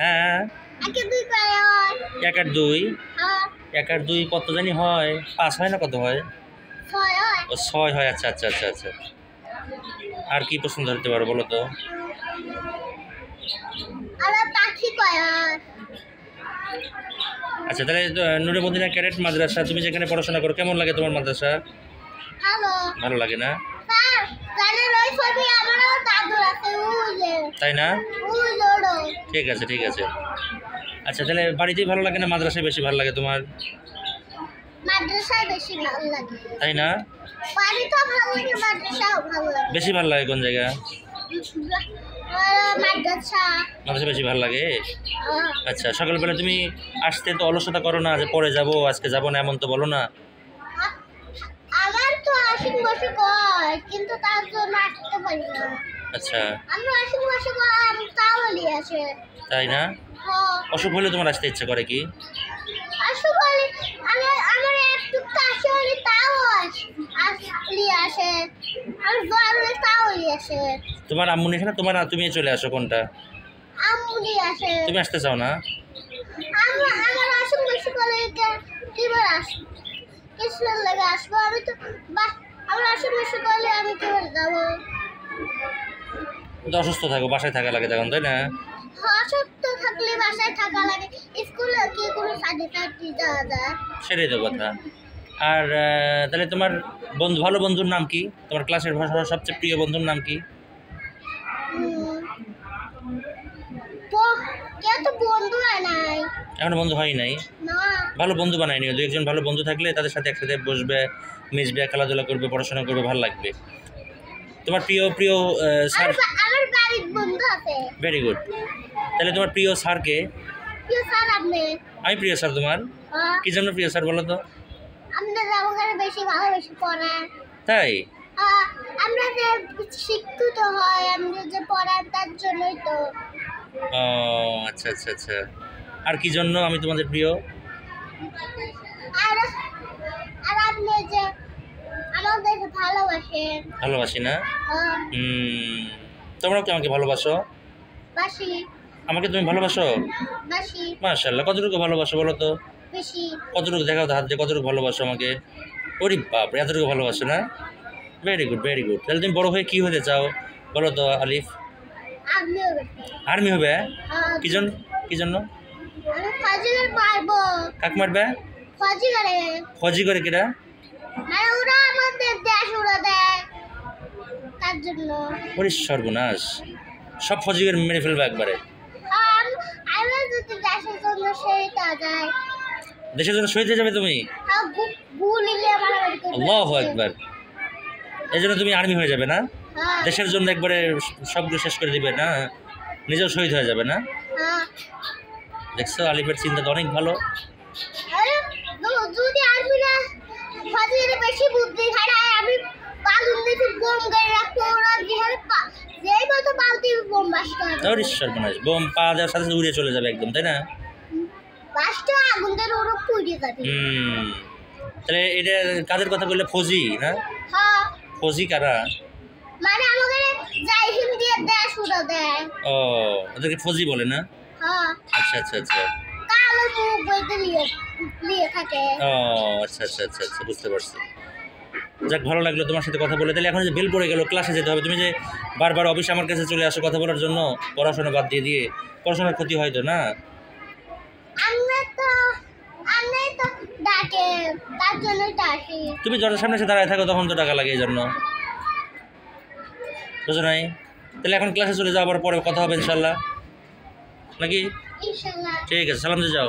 হ্যাঁ 1 আর 2 1 আর 2 কত জানি হয় 5 হয় না কত হয় 6 হয় আচ্ছা আচ্ছা আচ্ছা আচ্ছা আর কি প্রশ্ন ধরতে পারো বলো তো আচ্ছা তাহলে নূরে মদিনা ক্যাডেট মাদ্রাসা তুমি যেখানে পড়াশোনা করো কেমন লাগে তোমার মাদ্রাসা ভালো লাগে না তাই না ঠিক আছে ঠিক আছে আচ্ছা তাহলে বাড়িতেই ভালো লাগে না মাদ্রাসায় বেশি ভালো লাগে তোমার মাদ্রাসায় বেশি ভালো লাগে তাই না বাড়িতেও ভালো লাগে মাদ্রাসাও ভালো লাগে বেশি ভালো লাগে কোন জায়গা মাদ্রাসা বেশি ভালো লাগে আচ্ছা সকালবেলা তুমি আসতে তো অলসতা করো না যে পরে যাব আজকে যাব না এমন তো বলো না আমার তো আশিক বসে কয় কিন্তু তার জন্য আসতে পারি না আচ্ছা আমরা আশিক বসে কয় আমি তাহলে আসে তাই না অসুখ হলে তোমার আসতে ইচ্ছে করে কি অসুখ হলে আমার একটু কাশি হলে তাও আসে আর জ্বর হলে তাও আসে তোমার আম্মু নেই না তোমার তুমি চলে আসো কোনটা আম্মুনি আসে তুমি আসতে চাও না আমার আশিক বসে করে কিবার আসবো কিসের লাগে আসবো আমি তো আমার আশিক বসে করলে আমি কিবার যাবো তো অসুস্থ থাকো বাসায় থাকা লাগে তখন তাই না অসুস্থ থাকলে বাসায় থাকা লাগে স্কুলে কি কোনো সার্টিফিকেট দেওয়া যায় সেটাই তো কথা আর তাহলে তোমার ভালো বন্ধুর নাম কি তোমার ক্লাসের সবচেয়ে প্রিয় বন্ধুর নাম কি বন্ধু হয় নাই এখন বন্ধু হয় নাই ভালো বন্ধু বানায়নি দু একজন ভালো বন্ধু থাকলে তাদের সাথে একসাথে বসবে মিশবে খেলাধুলা করবে পড়াশোনা করবে ভালো লাগবে তোমার প্রিয় প্রিয় স্যার আমার বাড়ির বন্ধু আছে ভেরি গুড তাহলে তোমার প্রিয় স্যার কে প্রিয় স্যার আপনি আমি প্রিয় স্যার তোমার কি জন্য প্রিয় স্যার বলো তো আমরা আমাদের বেশি ভালোবেসে পড়ায় তাই আমরা যে শিক্ষিত হয় আমরা যে পড়ায় তার জন্যই তো ও আচ্ছা আচ্ছা আচ্ছা আর কি জন্য আমি তোমাদের প্রিয় আর আপনি যে আমাদের ভালোবাসি না তোমরাও কি আমাকে ভালোবাসো বাসি আমাকে তুমি ভালোবাসো বাসি মাশাআল্লাহ কতটুকু ভালোবাসো বলো তো বেশি কতটুকু দেখাও তো হাত দিয়ে কতটুকু ভালোবাসো আমাকে ওরে বাপ এতটুকু ভালোবাসো না ভেরি গুড তাহলে তুমি বড় হয়ে কি হতে চাও বলো তো আলিফ আর্মি হবে কি জন্য কাক মারবে ফজি করে কিরা ওরে সর্বনাশ সব ফজি করে মেরে ফেলবে একবারে দেশের জন্য শহীদ হয়ে যাবে তুমি আল্লাহু আকবার এই জন্য তুমি আর্মি হয়ে যাবে না দেশের জন্য একবারে সবগুলো শেষ করে দিবে না নিজেও শহীদ হয়ে যাবে না দেখছো আলিফের চিন্তা তো অনেক ভালো সর্বনাশ বোম পা দেওয়ার সাথে সাথে উড়ে চলে যাবে একদম তাই না তাহলে এটা কাদের কথা বললে ফৌজি না ফৌজি কারা মানে আমাদের জাইহিম দিয়ে দেশ উড়া দেয় ও ওদেরকে ফৌজি বলে না আচ্ছা আচ্ছা আচ্ছা কালো মুখ বইতে নিয়ে থাকে ও আচ্ছা আচ্ছা আচ্ছা আচ্ছা বুঝতে পারছি যাক ভালো লাগলো তোমার সাথে কথা বলে তাহলে এখন যে বেল পড়ে গেল ক্লাসে যেতে হবে তুমি যে বারবার অফিসে আমার কাছে চলে আসো কথা বলার জন্য পড়াশোনা বাদ দিয়ে পড়াশোনার ক্ষতি হয় তো না তুমি দরজার সামনে এসে দাঁড়ায় থাকো তখন তো টাকা লাগে এই জন্য বুঝো নাই তাহলে এখন ক্লাসে চলে যাও আবার পরে কথা হবে ইনশাল্লাহ নাকি ঠিক আছে সালাম দিয়ে যাও